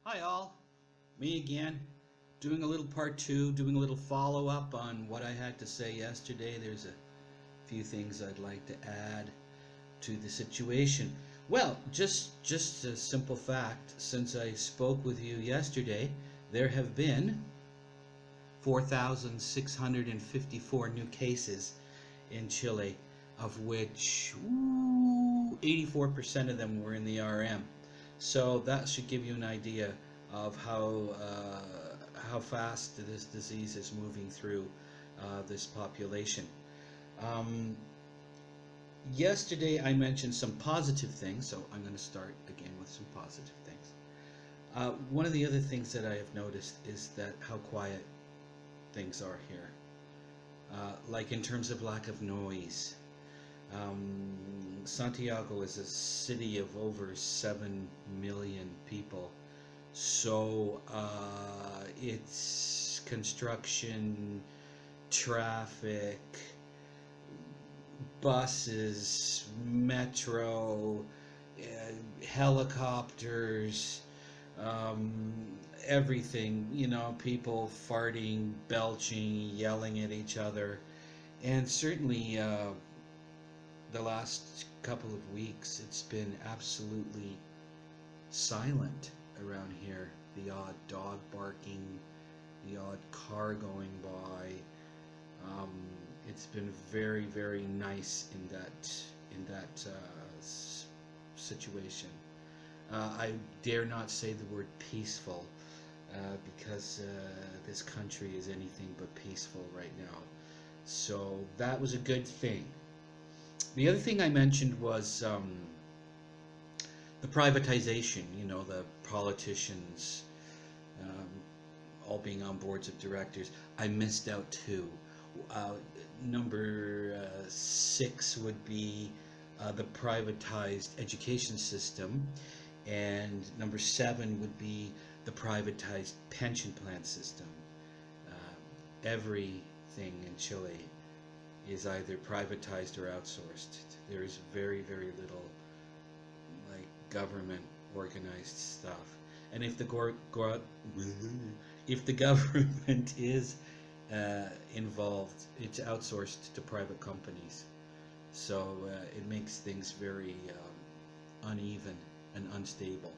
Hi all, me again, doing a little part two, doing a little follow-up on what I had to say yesterday. There's a few things I'd like to add to the situation. Well, just a simple fact, since I spoke with you yesterday, there have been 4,654 new cases in Chile, of which 84% of them were in the RM. So that should give you an idea of how fast this disease is moving through this population. Um, Yesterday I mentioned some positive things, so I'm going to start again with some positive things. One of the other things that I have noticed is that how quiet things are here, like in terms of lack of noise. Santiago is a city of over 7 million people, so it's construction, traffic, buses, metro, helicopters, um, everything, people farting, belching, yelling at each other. And certainly the last couple of weeks, it's been absolutely silent around here. The odd dog barking, the odd car going by. Um, it's been very, very nice in that situation. I dare not say the word peaceful because this country is anything but peaceful right now. So that was a good thing. The other thing I mentioned was the privatization. The politicians um, all being on boards of directors. I missed out too. Uh, Number 6 would be the privatized education system, and number 7 would be the privatized pension plan system. Everything in Chile is either privatized or outsourced. There is very, very little like government organized stuff. And if the if the government is involved, it's outsourced to private companies. So it makes things very uneven and unstable.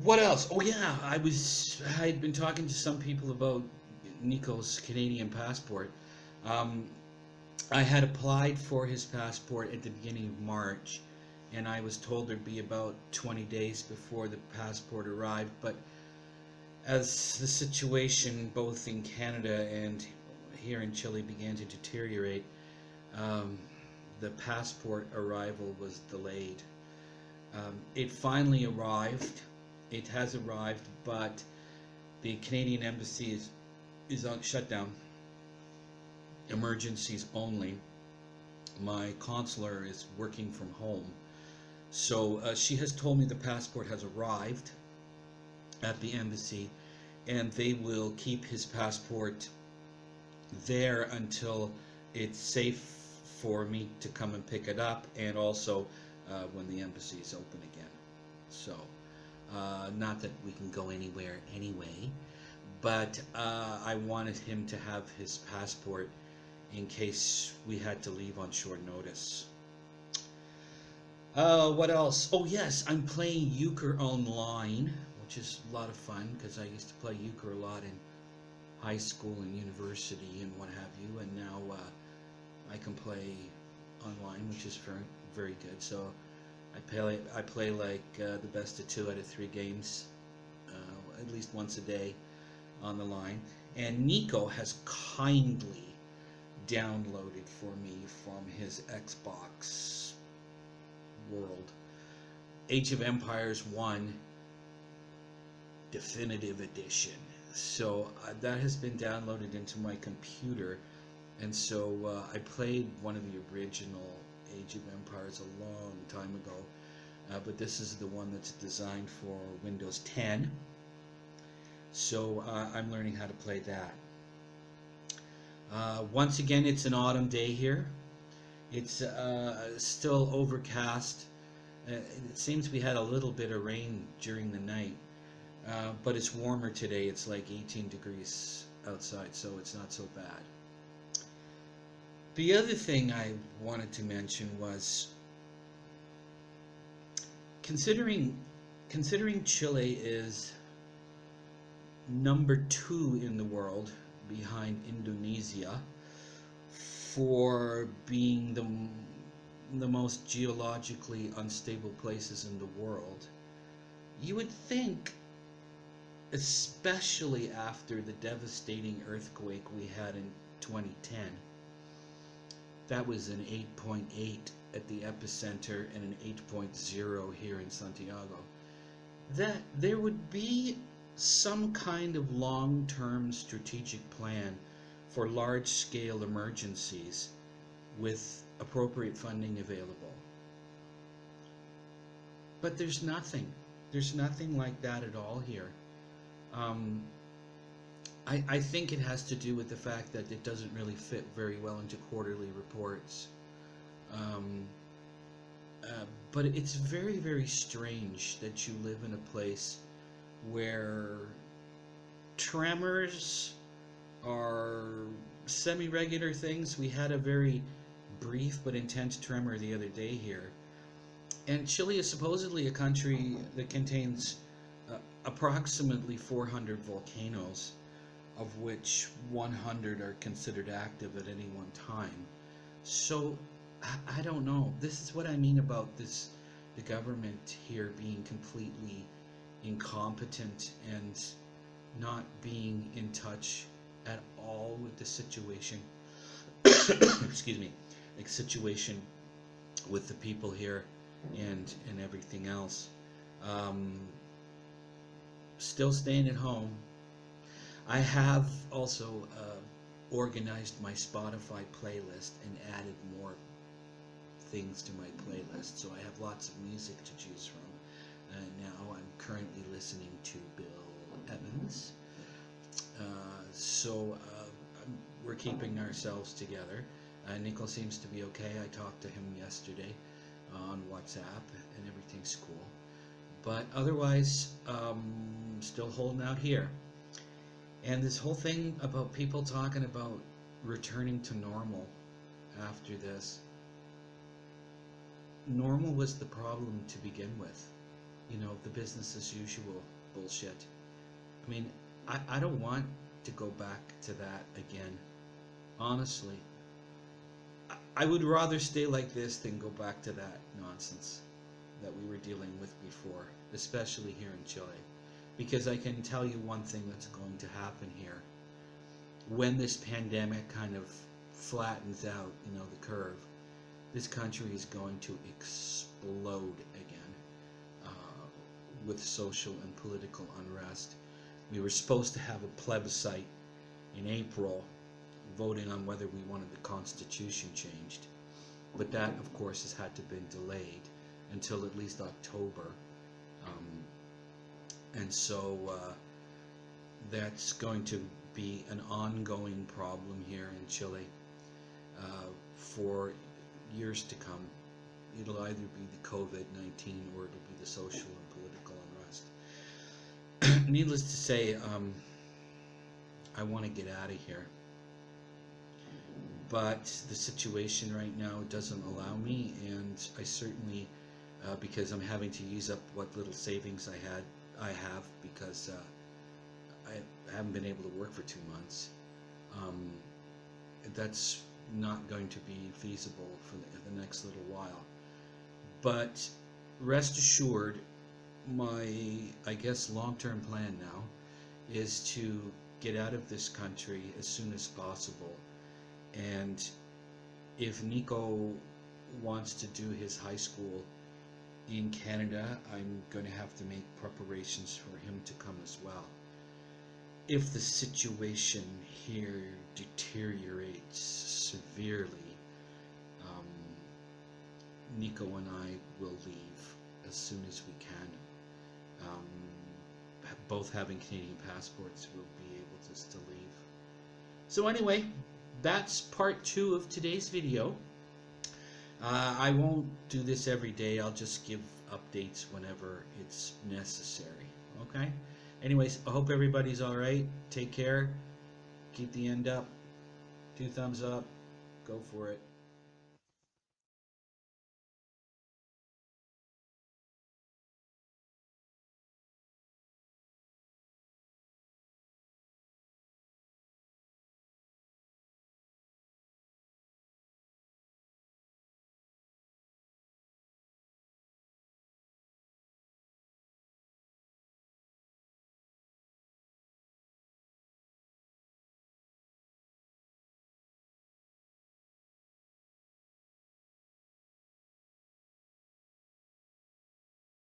What else? Oh yeah, I'd been talking to some people about Nico's Canadian passport. Um, I had applied for his passport at the beginning of March, and I was told there'd be about 20 days before the passport arrived. But as the situation both in Canada and here in Chile began to deteriorate, um, the passport arrival was delayed. It finally arrived. It has arrived, but the Canadian embassy is on shutdown. Emergencies only. My consular is working from home, so she has told me the passport has arrived at the embassy, and they will keep his passport there until it's safe for me to come and pick it up, and also when the embassy is open again. So, not that we can go anywhere anyway, but I wanted him to have his passport in case we had to leave on short notice. What else? Oh yes, I'm playing euchre online, which is a lot of fun because I used to play euchre a lot in high school and university and what have you, and now I can play online, which is very, very good. So I play like the best of 2 out of 3 games, at least once a day on the line. And Nico has kindly downloaded for me from his Xbox world Age of Empires 1 Definitive Edition. So that has been downloaded into my computer, and so I played one of the original Age of Empires a long time ago, but this is the one that's designed for Windows 10. So I'm learning how to play that. Once again, it's an autumn day here. It's still overcast. It seems we had a little bit of rain during the night, but it's warmer today. It's like 18 degrees outside, so it's not so bad. The other thing I wanted to mention was considering Chile is number 2 in the world behind Indonesia for being the most geologically unstable places in the world. You would think, especially after the devastating earthquake we had in 2010, that was an 8.8 at the epicenter and an 8.0 here in Santiago, that there would be some kind of long-term strategic plan for large-scale emergencies with appropriate funding available. But there's nothing. There's nothing like that at all here. I think it has to do with the fact that it doesn't really fit very well into quarterly reports. But it's very, very strange that you live in a place where tremors are semi-regular things. We had a very brief but intense tremor the other day here. And Chile is supposedly a country that contains approximately 400 volcanoes, of which 100 are considered active at any one time. So I don't know. This is what I mean about the government here being completely incompetent and not being in touch at all with the situation. Excuse me, like situation with the people here and everything else. Still staying at home. I have also organized my Spotify playlist and added more things to my playlist, so I have lots of music to choose from. Now I'm currently listening to Bill Evans. We're keeping ourselves together. Nico seems to be okay. I talked to him yesterday on WhatsApp and everything's cool. But otherwise, still holding out here. And this whole thing about people talking about returning to normal after this. Normal was the problem to begin with. You know, the business as usual bullshit. I mean, I don't want to go back to that again. Honestly. I would rather stay like this than go back to that nonsense that we were dealing with before, especially here in Chile. Because I can tell you one thing that's going to happen here. When this pandemic kind of flattens out, you know, the curve, this country is going to explode again with social and political unrest. We were supposed to have a plebiscite in April voting on whether we wanted the Constitution changed. But that, of course, has had to be delayed until at least October. And so that's going to be an ongoing problem here in Chile for years to come. It'll either be the COVID-19 or it'll be the social and political unrest. Needless to say, I want to get out of here. But the situation right now doesn't allow me, and I certainly, because I'm having to use up what little savings I have because I haven't been able to work for 2 months. That's not going to be feasible for the next little while. But rest assured, my, I guess, long-term plan now is to get out of this country as soon as possible. And if Nico wants to do his high school in Canada, I'm going to have to make preparations for him to come as well. If the situation here deteriorates severely, Nico and I will leave as soon as we can. Both having Canadian passports, we'll be able to leave. So anyway, that's part 2 of today's video. I won't do this every day. I'll just give updates whenever it's necessary. Okay? Anyways, I hope everybody's all right. Take care. Keep the end up. 2 thumbs up. Go for it.